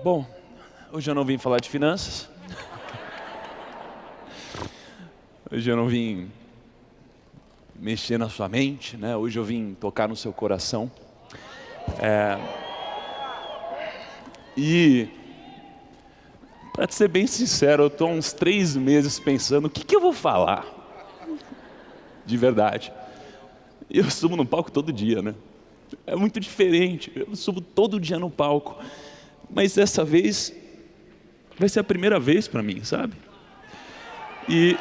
Bom, hoje eu não vim falar de finanças. Hoje eu não vim mexer na sua mente, né? Hoje eu vim tocar no seu coração. E, para ser bem sincero, eu estou há uns 3 meses pensando o que eu vou falar. De verdade. Eu subo no palco todo dia, né? É muito diferente. Eu subo todo dia no palco. Mas dessa vez vai ser a primeira vez para mim, sabe? E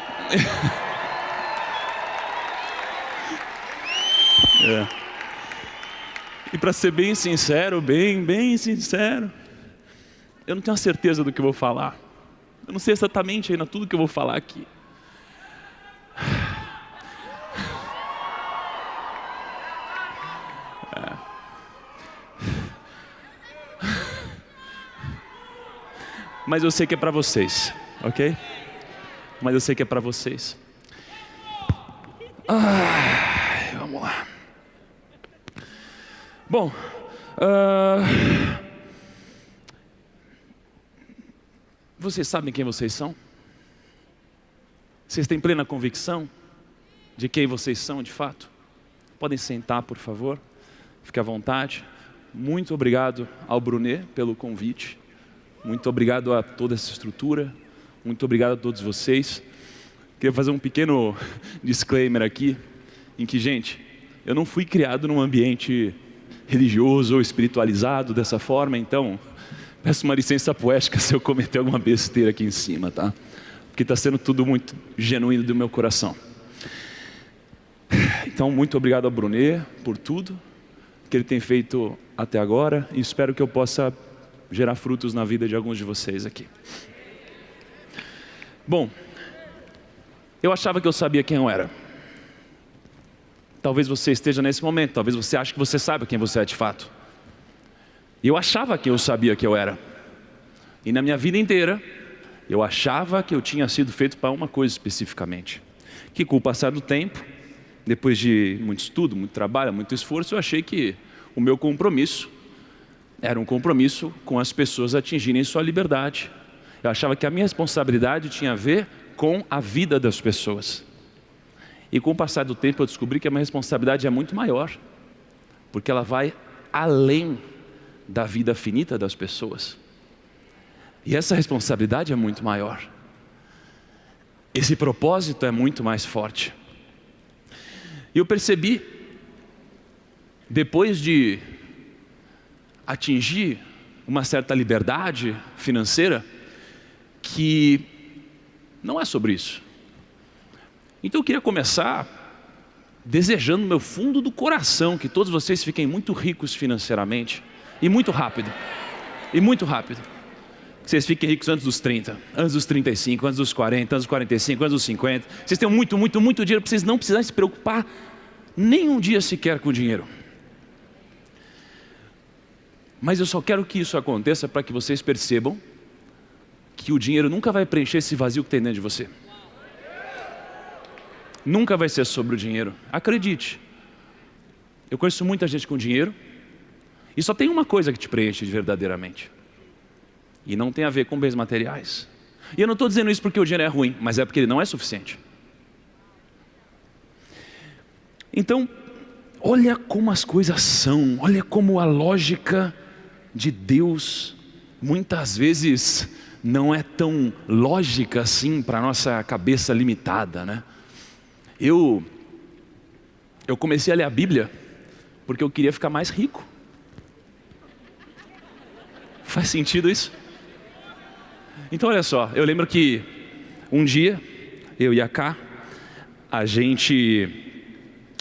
e para ser bem sincero, bem sincero, eu não tenho a certeza do que eu vou falar. Eu não sei exatamente ainda tudo que eu vou falar aqui. Mas eu sei que é para vocês, ok? Mas eu sei que é para vocês. Vamos lá. Bom, vocês sabem quem vocês são? Vocês têm plena convicção de quem vocês são de fato? Podem sentar, por favor. Fique à vontade. Muito obrigado ao Brunet pelo convite. Muito obrigado a toda essa estrutura. Muito obrigado a todos vocês. Queria fazer um pequeno disclaimer aqui, em que, gente, eu não fui criado num ambiente religioso ou espiritualizado dessa forma, então peço uma licença poética se eu cometer alguma besteira aqui em cima, tá? Porque está sendo tudo muito genuíno do meu coração. Então, muito obrigado ao Brunet por tudo que ele tem feito até agora, e espero que eu possa gerar frutos na vida de alguns de vocês aqui. Bom, eu achava que eu sabia quem eu era. Talvez você esteja nesse momento, talvez você ache que você sabe quem você é de fato. E eu achava que eu sabia quem eu era. E na minha vida inteira, eu achava que eu tinha sido feito para uma coisa especificamente. Que com o passar do tempo, depois de muito estudo, muito trabalho, muito esforço, eu achei que o meu compromisso era um compromisso com as pessoas atingirem sua liberdade. Eu achava que a minha responsabilidade tinha a ver com a vida das pessoas. E com o passar do tempo eu descobri que a minha responsabilidade é muito maior, porque ela vai além da vida finita das pessoas. E essa responsabilidade é muito maior. Esse propósito é muito mais forte. E eu percebi, depois de atingir uma certa liberdade financeira, que não é sobre isso. Então eu queria começar desejando no meu fundo do coração que todos vocês fiquem muito ricos financeiramente, e muito rápido, que vocês fiquem ricos antes dos 30, antes dos 35, antes dos 40, antes dos 45, antes dos 50, vocês tenham muito dinheiro, para vocês não precisarem se preocupar nem um dia sequer com o dinheiro. Mas eu só quero que isso aconteça para que vocês percebam que o dinheiro nunca vai preencher esse vazio que tem dentro de você. Nunca vai ser sobre o dinheiro, acredite. Eu conheço muita gente com dinheiro e só tem uma coisa que te preenche verdadeiramente. E não tem a ver com bens materiais. E eu não estou dizendo isso porque o dinheiro é ruim, mas é porque ele não é suficiente. Então, olha como as coisas são, olha como a lógica de Deus muitas vezes não é tão lógica assim para a nossa cabeça limitada, né? Eu comecei a ler a Bíblia porque eu queria ficar mais rico. Faz sentido isso? Então olha só, eu lembro que um dia, eu e a Ká, a gente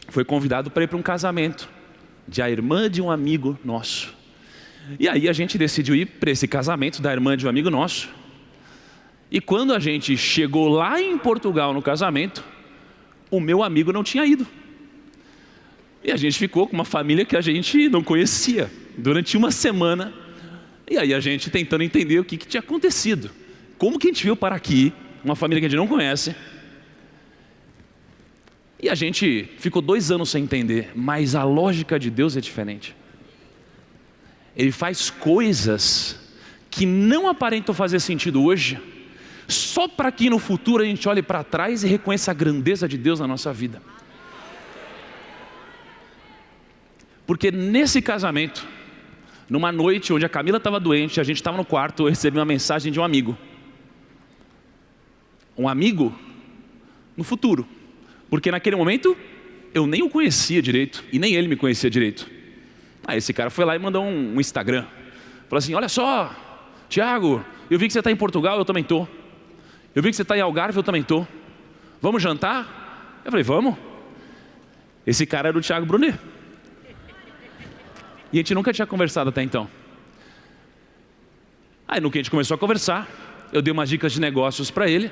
foi convidado para ir para um casamento de a irmã de um amigo nosso. E aí a gente decidiu ir para esse casamento da irmã de um amigo nosso. E quando a gente chegou lá em Portugal no casamento, o meu amigo não tinha ido. E a gente ficou com uma família que a gente não conhecia durante uma semana. E aí a gente tentando entender o que tinha acontecido. Como que a gente veio para aqui, uma família que a gente não conhece. E a gente ficou 2 anos sem entender, mas a lógica de Deus é diferente. Ele faz coisas que não aparentam fazer sentido hoje, só para que no futuro a gente olhe para trás e reconheça a grandeza de Deus na nossa vida. Porque nesse casamento, numa noite onde a Camila estava doente, a gente estava no quarto, eu recebi uma mensagem de um amigo. Um amigo no futuro. Porque naquele momento, eu nem o conhecia direito, e nem ele me conhecia direito. Aí esse cara foi lá e mandou um Instagram. Falou assim, olha só, Tiago, eu vi que você está em Portugal, eu também estou. Eu vi que você está em Algarve, eu também estou. Vamos jantar? Eu falei, vamos. Esse cara era o Thiago Brunet. E a gente nunca tinha conversado até então. Aí no que a gente começou a conversar, eu dei umas dicas de negócios para ele.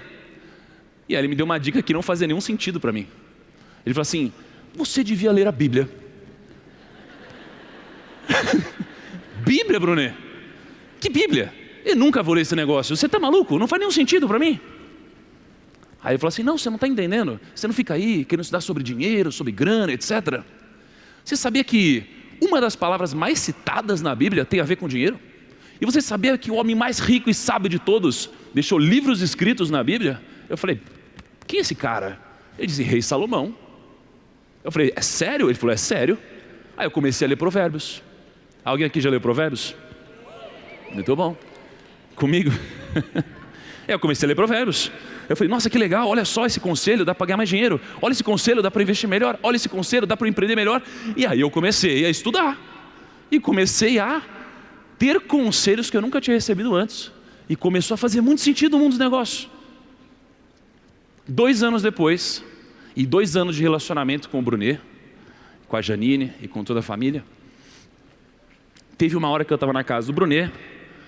E aí ele me deu uma dica que não fazia nenhum sentido para mim. Ele falou assim, você devia ler a Bíblia. Bíblia, Brunet? Que Bíblia? Eu nunca vou ler esse negócio. Você está maluco? Não faz nenhum sentido para mim. Aí ele falou assim, não, você não está entendendo. Você não fica aí querendo estudar sobre dinheiro, sobre grana, etc. Você sabia que uma das palavras mais citadas na Bíblia tem a ver com dinheiro? E você sabia que o homem mais rico e sábio de todos deixou livros escritos na Bíblia? Eu falei, quem é esse cara? Ele disse, Rei Salomão. Eu falei, é sério? Ele falou, é sério. Aí eu comecei a ler Provérbios. Alguém aqui já leu Provérbios? Muito bom. Comigo? Eu comecei a ler Provérbios. Eu falei, nossa, que legal, olha só esse conselho, dá para ganhar mais dinheiro. Olha esse conselho, dá para investir melhor. Olha esse conselho, dá para empreender melhor. E aí eu comecei a estudar. E comecei a ter conselhos que eu nunca tinha recebido antes. E começou a fazer muito sentido no mundo dos negócios. 2 anos depois, e 2 anos de relacionamento com o Brunet, com a Janine e com toda a família, teve uma hora que eu estava na casa do Brunet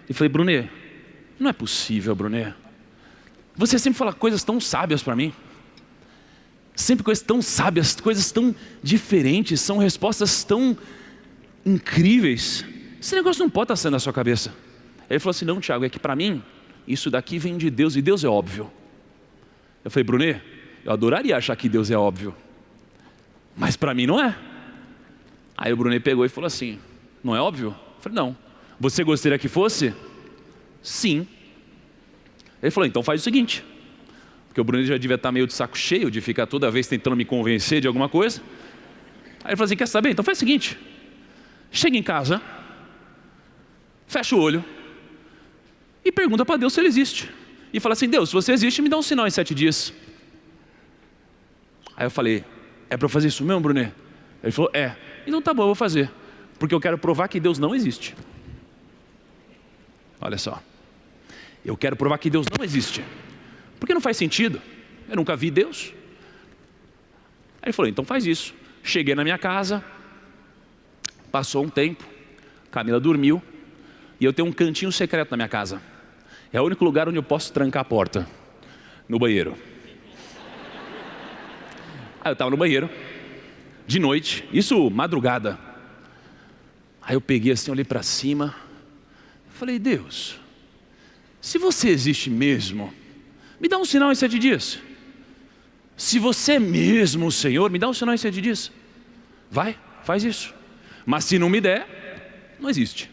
e falei, Brunet, não é possível, Brunet. Você sempre fala coisas tão sábias para mim. Sempre coisas tão sábias, coisas tão diferentes, são respostas tão incríveis. Esse negócio não pode estar saindo da sua cabeça. Ele falou assim, não, Tiago, é que para mim, isso daqui vem de Deus e Deus é óbvio. Eu falei, Brunet, eu adoraria achar que Deus é óbvio, mas para mim não é. Aí o Brunet pegou e falou assim, não é óbvio? Eu falei, não. Você gostaria que fosse? Sim. Ele falou, então faz o seguinte, porque o Brunet já devia estar meio de saco cheio de ficar toda vez tentando me convencer de alguma coisa. Aí ele falou assim, quer saber? Então faz o seguinte, chega em casa, fecha o olho e pergunta para Deus se Ele existe. E fala assim, Deus, se você existe, me dá um sinal em 7 dias. Aí eu falei, é para eu fazer isso mesmo, Brunet? Ele falou, é. Então tá bom, eu vou fazer, porque eu quero provar que Deus não existe. Olha só, eu quero provar que Deus não existe, porque não faz sentido, eu nunca vi Deus. Aí ele falou, então faz isso. Cheguei na minha casa, passou um tempo, Camila dormiu, e eu tenho um cantinho secreto na minha casa. É o único lugar onde eu posso trancar a porta, no banheiro. Aí eu estava no banheiro, de noite, isso madrugada. Aí eu peguei assim, olhei para cima, falei, Deus, se você existe mesmo, me dá um sinal em 7 dias. Se você é mesmo o Senhor, me dá um sinal em 7 dias. Vai, faz isso. Mas se não me der, não existe.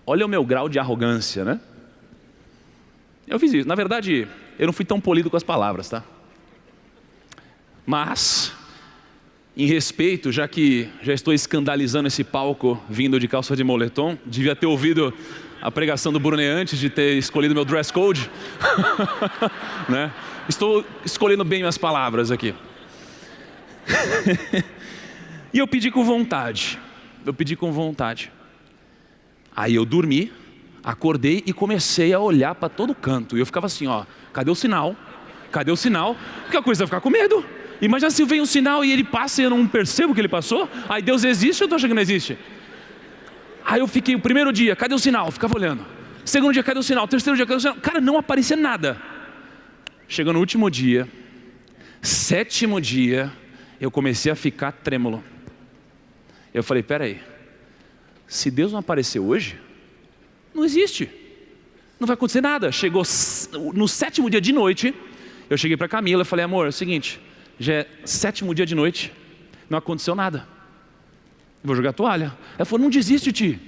Olha o meu grau de arrogância, né? Eu fiz isso. Na verdade, eu não fui tão polido com as palavras, tá? Mas, em respeito, já que já estou escandalizando esse palco vindo de calça de moletom, devia ter ouvido a pregação do Brunet antes de ter escolhido meu dress code. Né? Estou escolhendo bem minhas palavras aqui. E eu pedi com vontade. Aí eu dormi, acordei e comecei a olhar para todo canto. E eu ficava assim, ó, cadê o sinal? Cadê o sinal? Porque a coisa vai ficar com medo. Imagina se vem um sinal e ele passa e eu não percebo que ele passou. Aí Deus existe ou eu estou achando que não existe? Aí eu fiquei o primeiro dia, cadê o sinal? Ficava olhando. Segundo dia, cadê o sinal? Terceiro dia, cadê o sinal? Cara, não aparecia nada. Chegou no último dia, 7º dia, eu comecei a ficar trêmulo. Eu falei, peraí, se Deus não apareceu hoje, não existe. Não vai acontecer nada. Chegou no 7º dia de noite, eu cheguei para Camila e falei, amor, é o seguinte, já é 7º dia de noite, não aconteceu nada. Vou jogar a toalha. Ela falou, não desiste, Ti.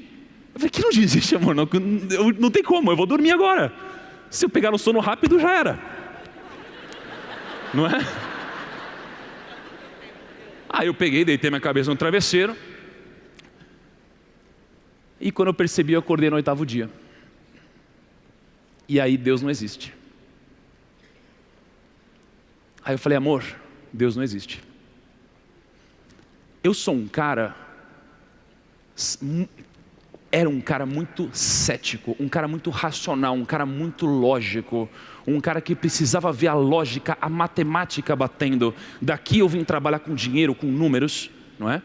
Eu falei, que não desiste, amor? Não tem como, eu vou dormir agora. Se eu pegar no sono rápido, já era. Não é? Aí eu peguei, deitei minha cabeça no travesseiro. E quando eu percebi, eu acordei no 8º dia. E aí Deus não existe. Aí eu falei, amor, Deus não existe. Eu sou um cara... Era um cara muito cético, um cara muito racional, um cara muito lógico, um cara que precisava ver a lógica, a matemática batendo. Daqui eu vim trabalhar com dinheiro, com números, não é?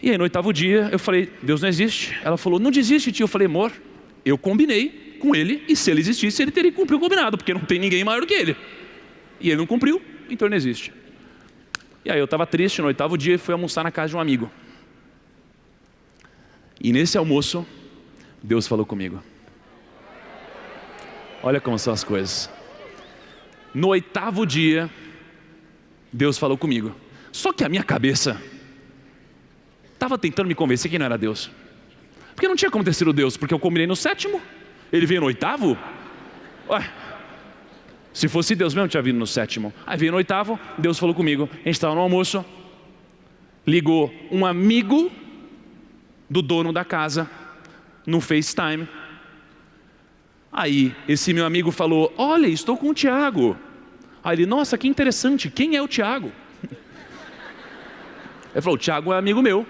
E aí no 8º dia eu falei, Deus não existe. Ela falou, não desiste, tio. Eu falei, amor, eu combinei com ele, e se ele existisse, ele teria que cumprir o combinado, porque não tem ninguém maior do que ele. E ele não cumpriu, então ele não existe. E aí eu estava triste no 8º dia e fui almoçar na casa de um amigo. E nesse almoço, Deus falou comigo. Olha como são as coisas. No 8º dia, Deus falou comigo. Só que a minha cabeça estava tentando me convencer que não era Deus. Porque não tinha como ter sido Deus, porque eu combinei no 7º, ele veio no 8º. Ué, se fosse Deus mesmo, tinha vindo no 7º. Aí veio no 8º, Deus falou comigo. A gente estava no almoço, ligou um amigo do dono da casa no FaceTime. Aí esse meu amigo falou, olha, estou com o Tiago. Aí ele, nossa, que interessante, quem é o Tiago? Ele falou, o Tiago é amigo meu.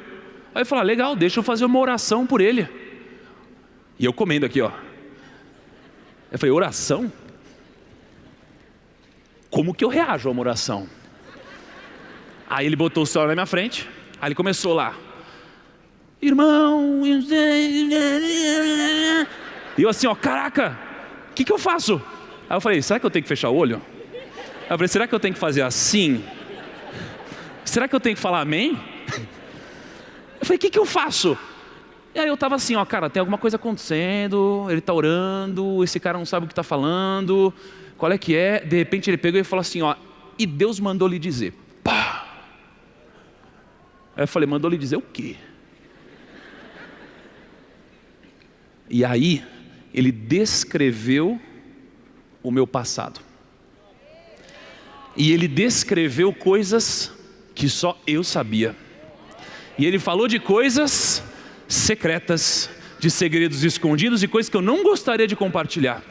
Aí eu falei, legal, deixa eu fazer uma oração por ele. E eu comendo aqui, ó. Eu falei, oração? Como que eu reajo a uma oração? Aí ele botou o celular na minha frente, aí ele começou lá. Irmão, e eu assim, ó, caraca, o que eu faço? Aí eu falei, será que eu tenho que fechar o olho? Aí eu falei, será que eu tenho que fazer assim? Será que eu tenho que falar amém? Eu falei, o que eu faço? E aí eu tava assim, ó, cara, tem alguma coisa acontecendo, ele tá orando, esse cara não sabe o que tá falando, qual é que é? De repente ele pegou e falou assim, ó, e Deus mandou lhe dizer, pá. Aí eu falei, mandou lhe dizer o quê? E aí, ele descreveu o meu passado. E ele descreveu coisas que só eu sabia. E ele falou de coisas secretas, de segredos escondidos, de coisas que eu não gostaria de compartilhar.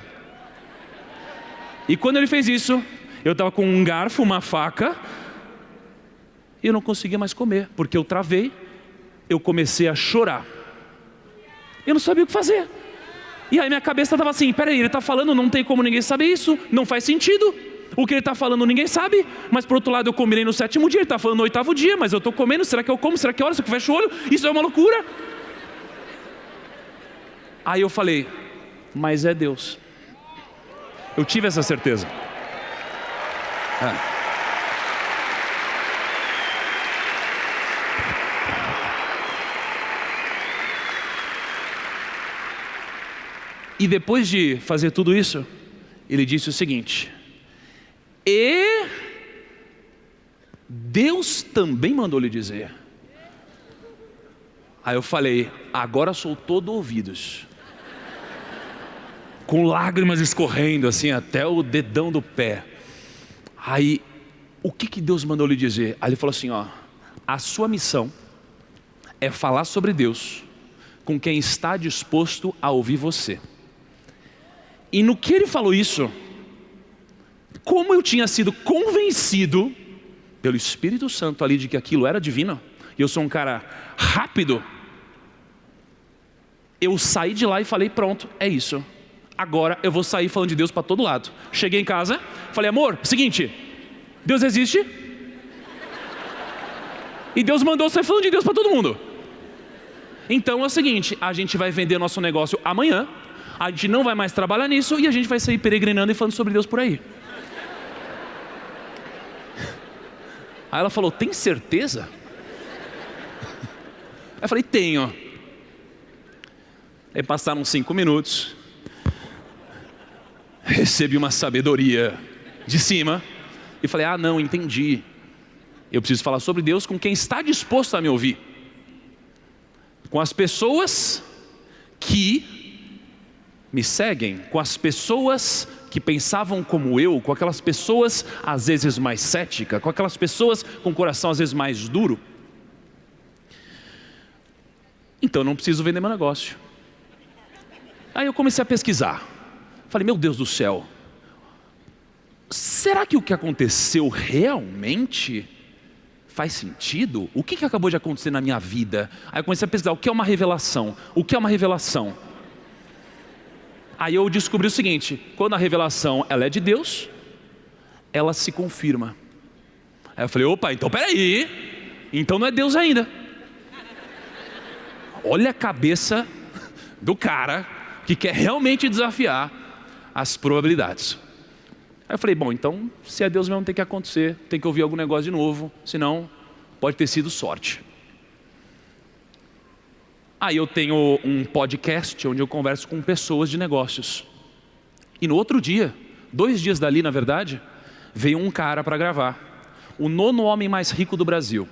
E quando ele fez isso, eu estava com um garfo, uma faca, e eu não conseguia mais comer, porque eu travei, eu comecei a chorar. Eu não sabia o que fazer. E aí minha cabeça estava assim, peraí, ele está falando, não tem como ninguém saber isso, não faz sentido. O que ele está falando ninguém sabe, mas por outro lado eu combinei no 7º dia, ele está falando no 8º dia, mas eu estou comendo, será que eu como, será que hora, será que eu fecho o olho? Isso é uma loucura. Aí eu falei, mas é Deus. Eu tive essa certeza. E depois de fazer tudo isso, ele disse o seguinte, e Deus também mandou lhe dizer. Aí eu falei, agora sou todo ouvidos, com lágrimas escorrendo assim até o dedão do pé. Aí, o que Deus mandou lhe dizer? Aí ele falou assim, ó, a sua missão é falar sobre Deus com quem está disposto a ouvir você. E no que ele falou isso, como eu tinha sido convencido pelo Espírito Santo ali de que aquilo era divino, e eu sou um cara rápido, eu saí de lá e falei, pronto, é isso. Agora eu vou sair falando de Deus para todo lado. Cheguei em casa, falei, amor, seguinte, Deus existe, e Deus mandou sair falando de Deus para todo mundo. Então é o seguinte, a gente vai vender nosso negócio amanhã, a gente não vai mais trabalhar nisso e a gente vai sair peregrinando e falando sobre Deus por aí. Aí ela falou, tem certeza? Aí eu falei, tenho. Aí passaram 5 minutos, recebi uma sabedoria de cima e falei, não, entendi. Eu preciso falar sobre Deus com quem está disposto a me ouvir. Com as pessoas que me seguem, com as pessoas que pensavam como eu, com aquelas pessoas às vezes mais céticas, com aquelas pessoas com o coração às vezes mais duro. Então eu não preciso vender meu negócio. Aí eu comecei a pesquisar. Falei, meu Deus do céu, será que o que aconteceu realmente faz sentido? O que acabou de acontecer na minha vida? Aí eu comecei a pesquisar, o que é uma revelação? O que é uma revelação? Aí eu descobri o seguinte, quando a revelação ela é de Deus, ela se confirma. Aí eu falei, opa, então peraí, então não é Deus ainda. Olha a cabeça do cara que quer realmente desafiar as probabilidades. Aí eu falei, bom, então se é Deus mesmo tem que acontecer, tem que ouvir algum negócio de novo, senão pode ter sido sorte. Aí eu tenho um podcast onde eu converso com pessoas de negócios. E no outro dia, 2 dias dali na verdade, veio um cara para gravar. O 9º homem mais rico do Brasil.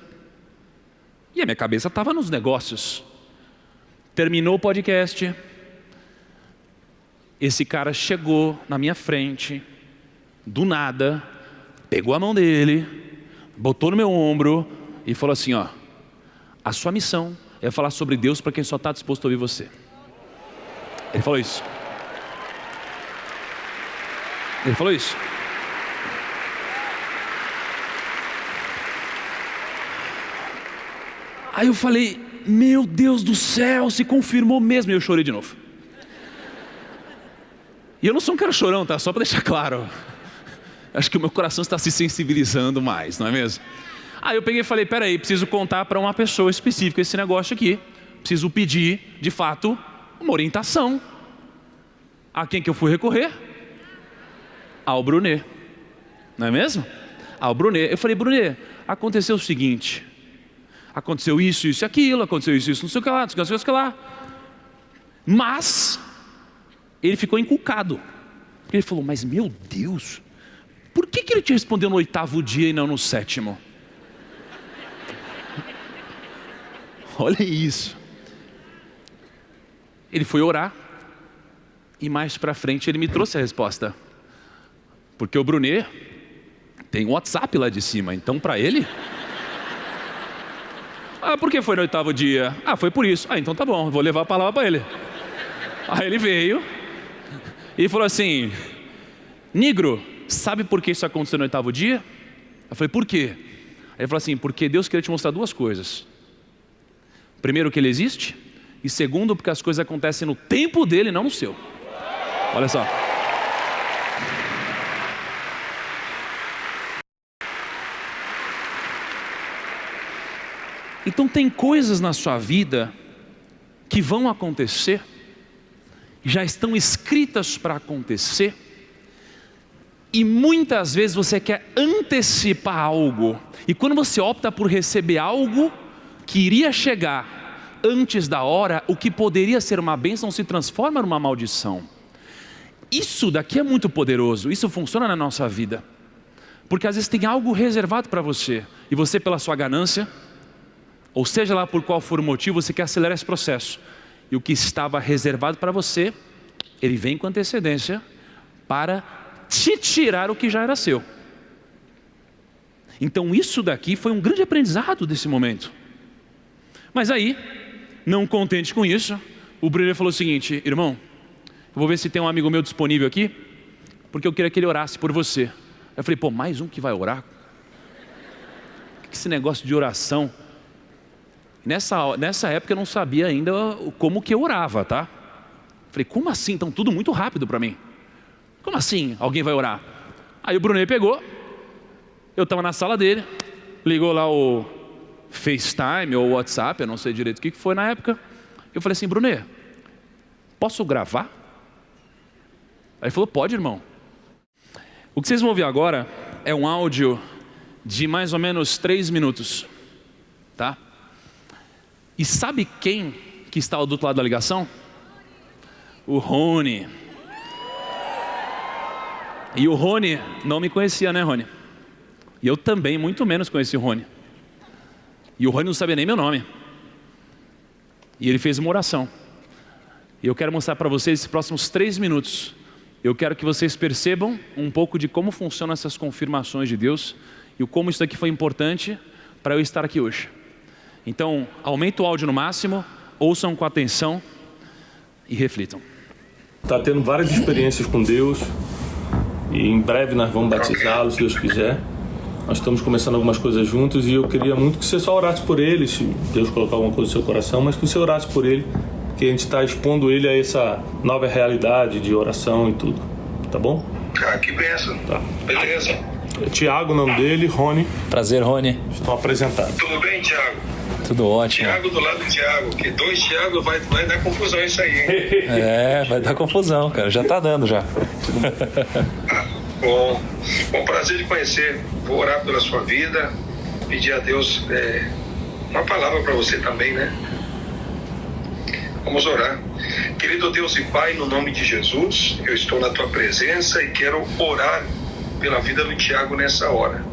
E a minha cabeça estava nos negócios. Terminou o podcast. Esse cara chegou na minha frente, do nada, pegou a mão dele, botou no meu ombro e falou assim, ó, a sua missão é falar sobre Deus para quem só está disposto a ouvir você. Ele falou isso. Ele falou isso. Aí eu falei, meu Deus do céu, se confirmou mesmo. E eu chorei de novo. E eu não sou um cara chorão, tá? Só para deixar claro. Acho que o meu coração está se sensibilizando mais, não é mesmo? Aí eu peguei e falei, peraí, preciso contar para uma pessoa específica esse negócio aqui. Preciso pedir, de fato, uma orientação. A quem que eu fui recorrer? Ao Brunet. Não é mesmo? Ao Brunet. Eu falei, Brunet, aconteceu o seguinte. Aconteceu isso, isso e aquilo. Aconteceu isso, isso, não sei o que lá, não sei o que lá. Mas ele ficou encucado. Porque ele falou, mas meu Deus, por que ele te respondeu no 8º dia e não no 7º? Olha isso. Ele foi orar e mais para frente ele me trouxe a resposta. Porque o Brunet tem um WhatsApp lá de cima, então para ele... por que foi no 8º dia? Foi por isso. Então tá bom, vou levar a palavra para ele. Aí ele veio e falou assim, Nigro, sabe por que isso aconteceu no 8º dia? Eu falei, por quê? Aí ele falou assim, porque Deus queria te mostrar 2 coisas. Primeiro, que Ele existe. E segundo, porque as coisas acontecem no tempo dele, não no seu. Olha só. Então tem coisas na sua vida que vão acontecer, já estão escritas para acontecer, e muitas vezes você quer antecipar algo, e quando você opta por receber algo que iria chegar antes da hora, o que poderia ser uma bênção se transforma numa maldição. Isso daqui é muito poderoso, isso funciona na nossa vida, porque às vezes tem algo reservado para você, e você pela sua ganância, ou seja lá por qual for o motivo, você quer acelerar esse processo, e o que estava reservado para você, ele vem com antecedência, para te tirar o que já era seu. Então isso daqui foi um grande aprendizado desse momento. Mas aí, não contente com isso, o Brunet falou o seguinte, irmão, eu vou ver se tem um amigo meu disponível aqui, porque eu queria que ele orasse por você. Eu falei, pô, mais um que vai orar? O que é esse negócio de oração? Nessa época eu não sabia ainda como que eu orava, tá? Falei, como assim? Então tudo muito rápido para mim. Como assim alguém vai orar? Aí o Brunet pegou, eu estava na sala dele, ligou lá o FaceTime ou WhatsApp, eu não sei direito o que foi na época. Eu falei assim, Brunet, posso gravar? Aí ele falou, pode, irmão. O que vocês vão ouvir agora é um áudio de mais ou menos 3 minutos, tá? E sabe quem que está do outro lado da ligação? O Rony. E o Rony não me conhecia, né, Rony? E eu também, muito menos, conheci o Rony. E o Rony não sabia nem meu nome. E ele fez uma oração. E eu quero mostrar para vocês esses próximos 3 minutos. Eu quero que vocês percebam um pouco de como funcionam essas confirmações de Deus e o como isso daqui foi importante para eu estar aqui hoje. Então, aumenta o áudio no máximo, ouçam com atenção e reflitam. Está tendo várias experiências com Deus e em breve nós vamos batizá-lo, se Deus quiser. Nós estamos começando algumas coisas juntos e eu queria muito que você só orasse por ele, se Deus colocar alguma coisa no seu coração, mas que você orasse por ele, porque a gente está expondo ele a essa nova realidade de oração e tudo, tá bom? Ah, que benção. Tá. Beleza. Tiago, o nome dele, Rony. Prazer, Rony. Estão apresentados. Tudo bem, Thiago? Tudo ótimo. Thiago do lado do Thiago, que 2 Thiago vai dar confusão isso aí, hein? Vai dar confusão, cara. Já tá dando já. Bom, prazer de conhecer. Vou orar pela sua vida, pedir a Deus uma palavra para você também, né? Vamos orar. Querido Deus e Pai, no nome de Jesus, eu estou na tua presença e quero orar pela vida do Thiago nessa hora.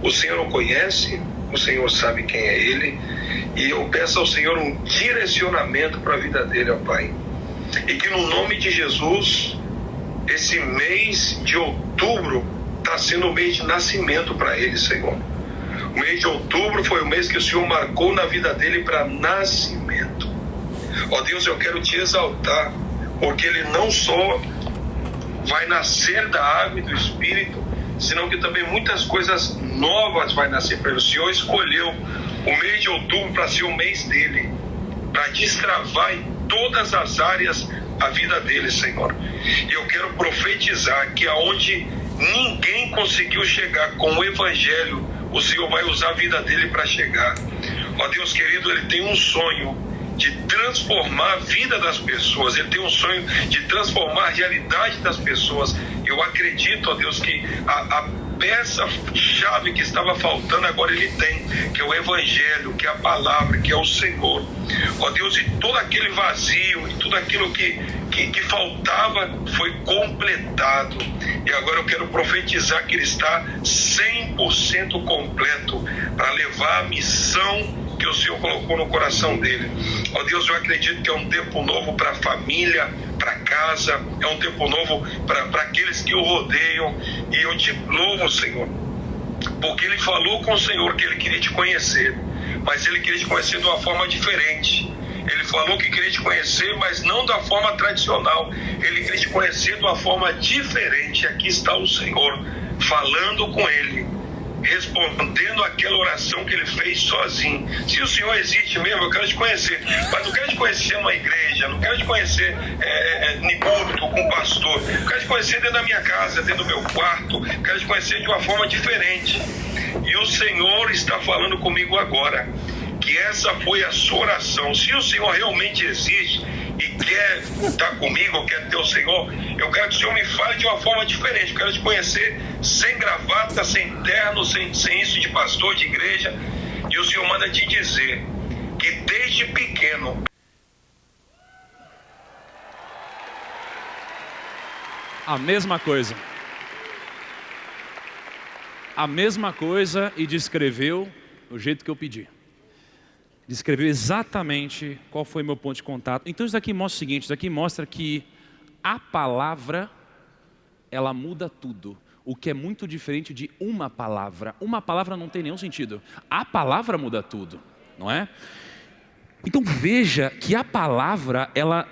O Senhor o conhece, o Senhor sabe quem é ele, e eu peço ao Senhor um direcionamento para a vida dele, ó Pai. E que no nome de Jesus, esse mês de outubro está sendo o mês de nascimento para ele, Senhor. O mês de outubro foi o mês que o Senhor marcou na vida dele para nascimento. Ó Deus, eu quero te exaltar, porque ele não só vai nascer da água e do Espírito, senão que também muitas coisas novas vai nascer para ele. O Senhor escolheu o mês de outubro para ser o mês dele, para destravar em todas as áreas a vida dele, Senhor. E eu quero profetizar que aonde ninguém conseguiu chegar com o Evangelho, o Senhor vai usar a vida dele para chegar. Ó Deus querido, ele tem um sonho de transformar a vida das pessoas, ele tem um sonho de transformar a realidade das pessoas. Eu acredito, ó Deus, que a peça-chave que estava faltando agora ele tem, que é o Evangelho, que é a palavra, que é o Senhor. Ó Deus, e todo aquele vazio, e tudo aquilo que faltava foi completado. E agora eu quero profetizar que ele está 100% completo para levar a missão que o Senhor colocou no coração dele. Ó Deus, eu acredito que é um tempo novo para a família, para casa, é um tempo novo para aqueles que o rodeiam. E eu te louvo, Senhor, porque ele falou com o Senhor que ele queria te conhecer, mas ele queria te conhecer de uma forma diferente. Ele falou que queria te conhecer, mas não da forma tradicional. Ele queria te conhecer de uma forma diferente. Aqui está o Senhor falando com ele, respondendo aquela oração que ele fez sozinho. Se o Senhor existe mesmo, eu quero te conhecer, mas não quero te conhecer numa igreja, não quero te conhecer em púlpito com pastor, eu quero te conhecer dentro da minha casa, dentro do meu quarto, quero te conhecer de uma forma diferente. E o Senhor está falando comigo agora que essa foi a sua oração. Se o Senhor realmente existe e quer estar comigo, quer ter o Senhor, eu quero que o Senhor me fale de uma forma diferente. Eu quero te conhecer sem gravata, sem terno, sem isso de pastor, de igreja. E o Senhor manda te dizer que desde pequeno... A mesma coisa. A mesma coisa, e descreveu o jeito que eu pedi. Descreveu exatamente qual foi meu ponto de contato. Então isso daqui mostra o seguinte, isso daqui mostra que a palavra, ela muda tudo. O que é muito diferente de uma palavra. Uma palavra não tem nenhum sentido. A palavra muda tudo, não é? Então veja que a palavra, ela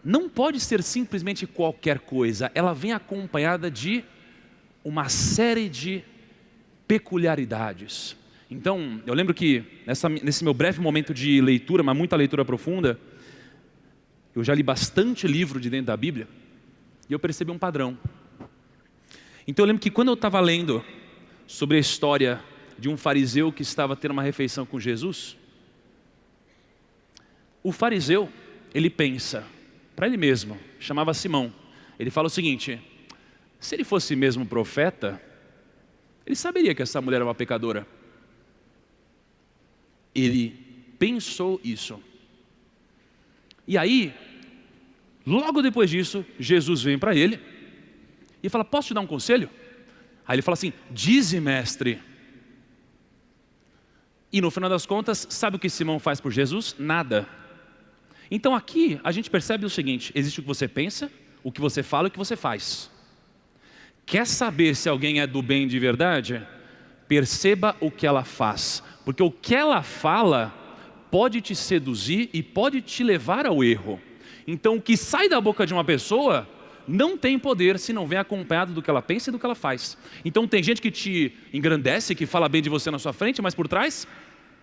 não pode ser simplesmente qualquer coisa. Ela vem acompanhada de uma série de peculiaridades. Então, eu lembro que nesse meu breve momento de leitura, mas muita leitura profunda, eu já li bastante livro de dentro da Bíblia, e eu percebi um padrão. Então eu lembro que quando eu estava lendo sobre a história de um fariseu que estava tendo uma refeição com Jesus, o fariseu, ele pensa, para ele mesmo, chamava Simão, ele fala o seguinte: se ele fosse mesmo profeta, ele saberia que essa mulher era uma pecadora. Ele pensou isso. E aí, logo depois disso, Jesus vem para ele E fala, posso te dar um conselho? Aí ele fala assim, dize, mestre. E no final das contas, sabe o que Simão faz por Jesus? Nada. Então aqui a gente percebe o seguinte, existe o que você pensa, o que você fala e o que você faz. Quer saber se alguém é do bem de verdade? Perceba o que ela faz, porque o que ela fala pode te seduzir e pode te levar ao erro. Então o que sai da boca de uma pessoa não tem poder se não vem acompanhado do que ela pensa e do que ela faz. Então tem gente que te engrandece, que fala bem de você na sua frente, mas por trás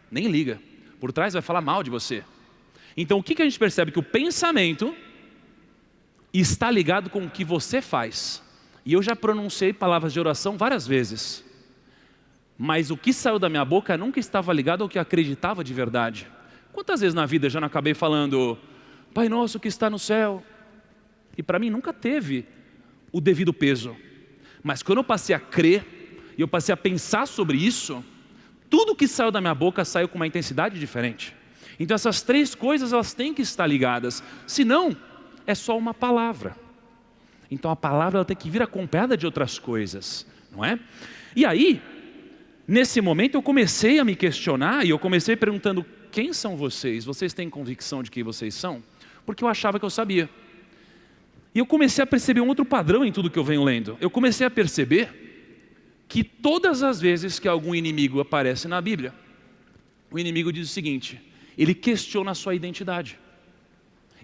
nem liga, por trás vai falar mal de você. Então o que a gente percebe? Que o pensamento está ligado com o que você faz. E eu já pronunciei palavras de oração várias vezes, mas o que saiu da minha boca nunca estava ligado ao que eu acreditava de verdade. Quantas vezes na vida eu já não acabei falando, Pai nosso que está no céu, e para mim nunca teve o devido peso. Mas quando eu passei a crer, e eu passei a pensar sobre isso, tudo que saiu da minha boca saiu com uma intensidade diferente. Então essas três coisas elas têm que estar ligadas, senão é só uma palavra. Então a palavra ela tem que vir acompanhada de outras coisas, não é? E aí, nesse momento eu comecei a me questionar, e eu comecei perguntando, quem são vocês? Vocês têm convicção de quem vocês são? Porque eu achava que eu sabia. E eu comecei a perceber um outro padrão em tudo que eu venho lendo. Eu comecei a perceber que todas as vezes que algum inimigo aparece na Bíblia, o inimigo diz o seguinte, ele questiona a sua identidade.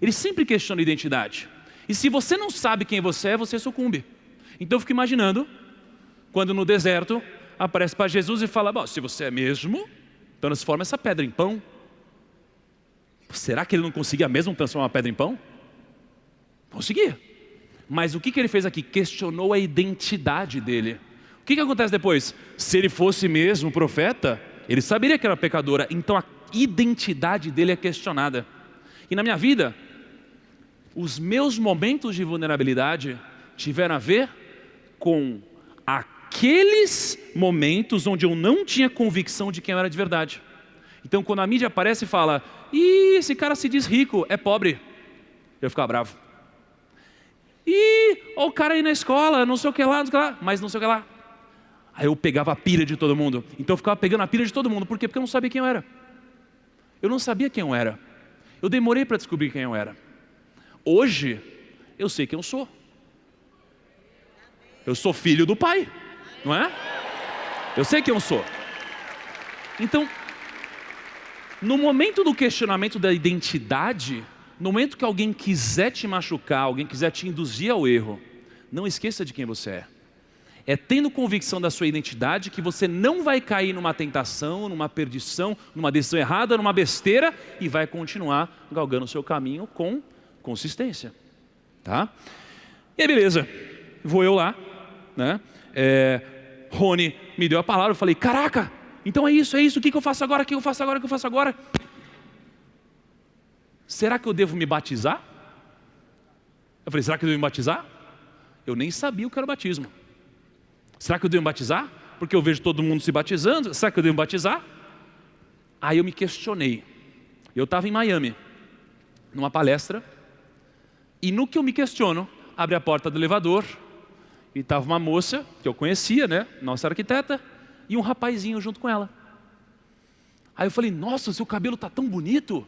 Ele sempre questiona a identidade. E se você não sabe quem você é, você sucumbe. Então eu fico imaginando, quando no deserto aparece para Jesus e fala, bom, se você é mesmo, transforma essa pedra em pão. Será que ele não conseguia mesmo transformar uma pedra em pão? Conseguia. Mas o que ele fez aqui? Questionou a identidade dele. O que acontece depois? Se ele fosse mesmo profeta, ele saberia que era pecadora. Então a identidade dele é questionada. E na minha vida, os meus momentos de vulnerabilidade tiveram a ver com aqueles momentos onde eu não tinha convicção de quem eu era de verdade. Então quando a mídia aparece e fala, ih, esse cara se diz rico, é pobre, eu ficava bravo. Ih, ó o cara aí na escola, não sei o que lá, mas não sei o que lá. Aí eu pegava a pilha de todo mundo. Então eu ficava pegando a pilha de todo mundo. Por quê? Porque eu não sabia quem eu era. Eu não sabia quem eu era. Eu demorei para descobrir quem eu era. Hoje, eu sei quem eu sou. Eu sou filho do Pai, não é? Eu sei quem eu sou. Então, no momento do questionamento da identidade, no momento que alguém quiser te machucar, alguém quiser te induzir ao erro, não esqueça de quem você é. É tendo convicção da sua identidade que você não vai cair numa tentação, numa perdição, numa decisão errada, numa besteira e vai continuar galgando o seu caminho com consistência, tá? E aí beleza, vou eu lá, né? Rony me deu a palavra, eu falei, caraca, então é isso, o que eu faço agora, o que eu faço agora? Será que eu devo me batizar? Eu falei, será que eu devo me batizar? Eu nem sabia o que era o batismo. Será que eu devo me batizar? Porque eu vejo todo mundo se batizando, será que eu devo me batizar? Aí eu me questionei. Eu estava em Miami, numa palestra, e no que eu me questiono, abre a porta do elevador, e estava uma moça, que eu conhecia, né, nossa arquiteta, e um rapazinho junto com ela. Aí eu falei, nossa, seu cabelo está tão bonito.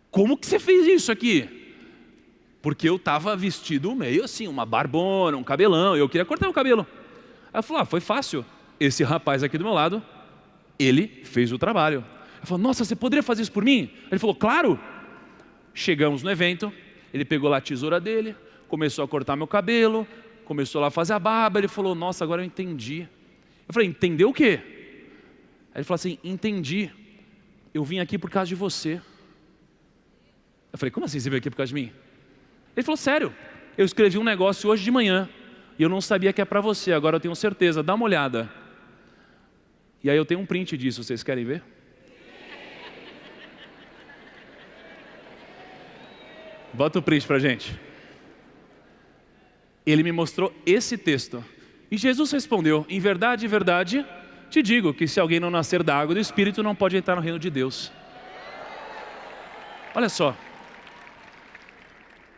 Como que você fez isso aqui? Porque eu estava vestido meio assim, uma barbona, um cabelão, eu queria cortar o cabelo. Aí eu falei, foi fácil. Esse rapaz aqui do meu lado, ele fez o trabalho. Eu falei, nossa, você poderia fazer isso por mim? Ele falou, claro. Chegamos no evento, ele pegou lá a tesoura dele, começou a cortar meu cabelo, começou lá a fazer a barba, ele falou, nossa, agora eu entendi. Eu falei, entendeu o quê? Aí ele falou assim, entendi, eu vim aqui por causa de você. Eu falei, como assim você veio aqui por causa de mim? Ele falou, sério, eu escrevi um negócio hoje de manhã, e eu não sabia que é para você, agora eu tenho certeza, dá uma olhada. E aí eu tenho um print disso, vocês querem ver? Bota o print pra gente. Ele me mostrou esse texto. E Jesus respondeu, em verdade, te digo que se alguém não nascer da água e do Espírito, não pode entrar no reino de Deus. Olha só.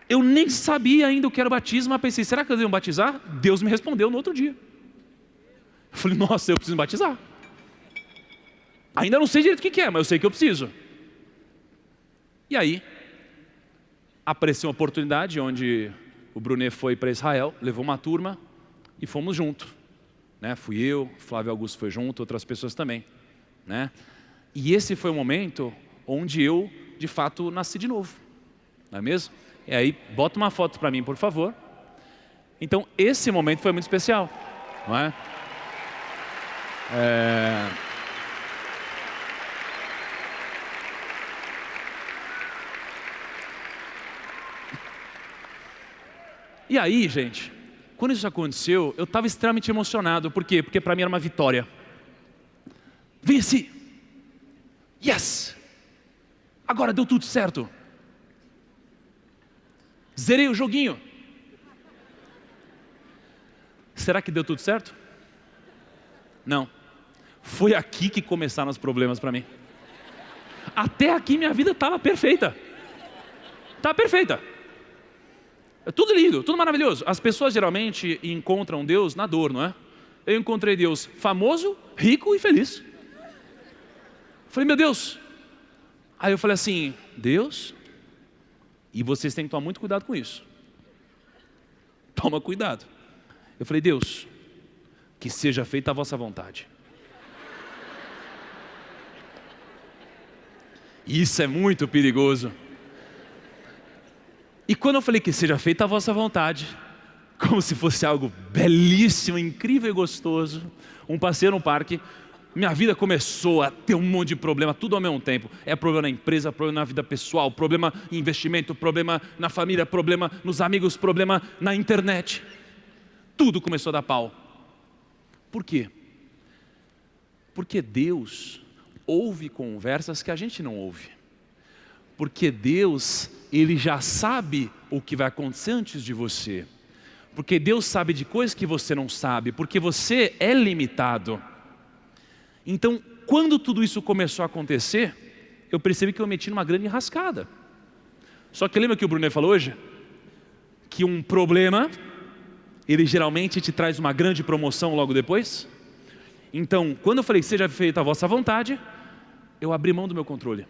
Eu nem sabia ainda o que era o batismo, mas pensei, será que eu devo me batizar? Deus me respondeu no outro dia. Eu falei, nossa, eu preciso me batizar. Ainda não sei direito o que é, mas eu sei que eu preciso. E aí, apareceu uma oportunidade onde o Brunet foi para Israel, levou uma turma e fomos juntos. Né? Fui eu, Flávio Augusto foi junto, outras pessoas também. Né? E esse foi o momento onde eu, de fato, nasci de novo. Não é mesmo? E aí, bota uma foto para mim, por favor. Então, esse momento foi muito especial. Não é? E aí, gente, quando isso aconteceu, eu estava extremamente emocionado. Por quê? Porque para mim era uma vitória. Venci! Yes! Agora deu tudo certo. Zerei o joguinho. Será que deu tudo certo? Não. Foi aqui que começaram os problemas para mim. Até aqui minha vida estava perfeita. Estava perfeita. Tudo lindo, tudo maravilhoso. As pessoas geralmente encontram Deus na dor, não é? Eu encontrei Deus famoso, rico e feliz. Falei, meu Deus. Aí eu falei assim, Deus, e vocês têm que tomar muito cuidado com isso. Toma cuidado. Eu falei, Deus, que seja feita a vossa vontade. Isso é muito perigoso. E quando eu falei que seja feita a vossa vontade, como se fosse algo belíssimo, incrível e gostoso, um passeio no parque, minha vida começou a ter um monte de problema, tudo ao mesmo tempo. É problema na empresa, problema na vida pessoal, problema em investimento, problema na família, problema nos amigos, problema na internet. Tudo começou a dar pau. Por quê? Porque Deus ouve conversas que a gente não ouve. Porque Deus, Ele já sabe o que vai acontecer antes de você. Porque Deus sabe de coisas que você não sabe. Porque você é limitado. Então, quando tudo isso começou a acontecer, eu percebi que eu meti numa grande enrascada. Só que lembra que o Brunet falou hoje? Que um problema, ele geralmente te traz uma grande promoção logo depois. Então, quando eu falei, seja feita a vossa vontade, eu abri mão do meu controle.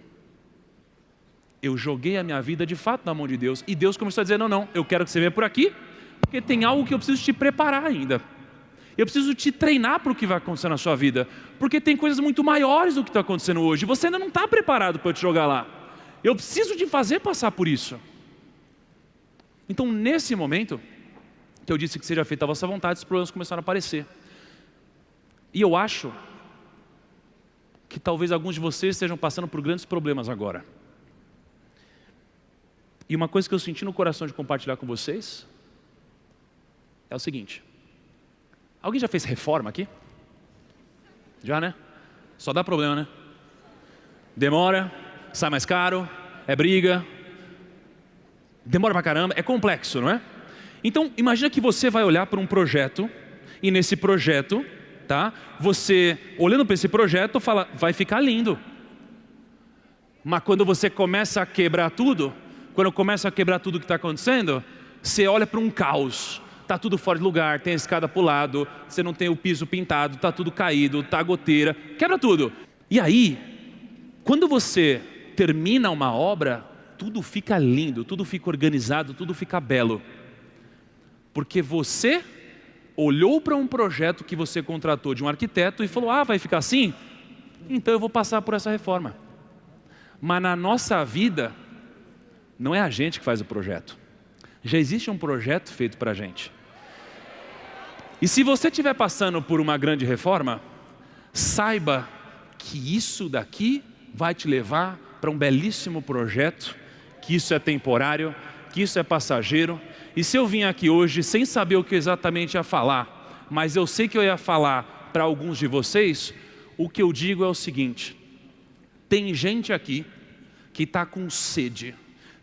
Eu joguei a minha vida de fato na mão de Deus. E Deus começou a dizer, não, eu quero que você venha por aqui, porque tem algo que eu preciso te preparar ainda. Eu preciso te treinar para o que vai acontecer na sua vida. Porque tem coisas muito maiores do que está acontecendo hoje. Você ainda não está preparado para eu te jogar lá. Eu preciso te fazer passar por isso. Então, nesse momento, que eu disse que seja feita a vossa vontade, os problemas começaram a aparecer. E eu acho que talvez alguns de vocês estejam passando por grandes problemas agora. E uma coisa que eu senti no coração de compartilhar com vocês é o seguinte. Alguém já fez reforma aqui? Já, né? Só dá problema, né? Demora, sai mais caro, é briga, demora pra caramba, é complexo, não é? Então, imagina que você vai olhar para um projeto e nesse projeto, tá? Você, olhando para esse projeto, fala, vai ficar lindo. Mas quando você começa a quebrar tudo, quando começa a quebrar tudo que está acontecendo, você olha para um caos. Está tudo fora de lugar, tem a escada para o lado, você não tem o piso pintado, está tudo caído, está goteira, quebra tudo. E aí, quando você termina uma obra, tudo fica lindo, tudo fica organizado, tudo fica belo. Porque você olhou para um projeto que você contratou de um arquiteto e falou, vai ficar assim? Então eu vou passar por essa reforma. Mas na nossa vida, não é a gente que faz o projeto. Já existe um projeto feito para a gente. E se você estiver passando por uma grande reforma, saiba que isso daqui vai te levar para um belíssimo projeto, que isso é temporário, que isso é passageiro. E se eu vim aqui hoje sem saber o que exatamente ia falar, mas eu sei que eu ia falar para alguns de vocês, o que eu digo é o seguinte: tem gente aqui que está com sede,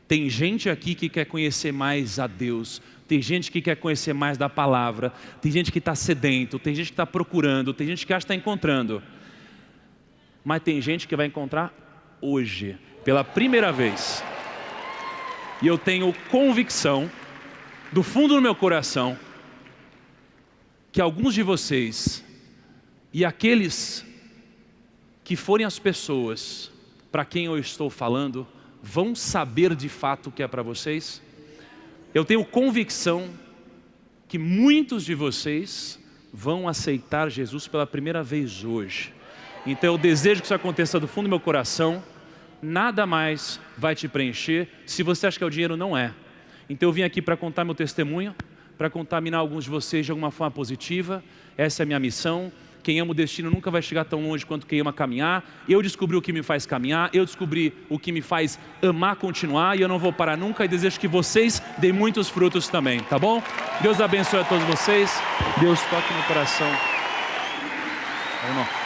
tem gente aqui que quer conhecer mais a Deus, tem gente que quer conhecer mais da palavra, tem gente que está sedento, tem gente que está procurando, tem gente que acha que está encontrando, mas tem gente que vai encontrar hoje, pela primeira vez. E eu tenho convicção, do fundo do meu coração, que alguns de vocês e aqueles que forem as pessoas para quem eu estou falando, vão saber de fato o que é para vocês. Eu tenho convicção que muitos de vocês vão aceitar Jesus pela primeira vez hoje. Então eu desejo que isso aconteça do fundo do meu coração. Nada mais vai te preencher se você acha que é o dinheiro, não é. Então eu vim aqui para contar meu testemunho, para contaminar alguns de vocês de alguma forma positiva. Essa é a minha missão. Quem ama o destino nunca vai chegar tão longe quanto quem ama caminhar. Eu descobri o que me faz caminhar, eu descobri o que me faz amar continuar, e eu não vou parar nunca, e desejo que vocês deem muitos frutos também, tá bom? Deus abençoe a todos vocês, Deus toque no coração. Ou não.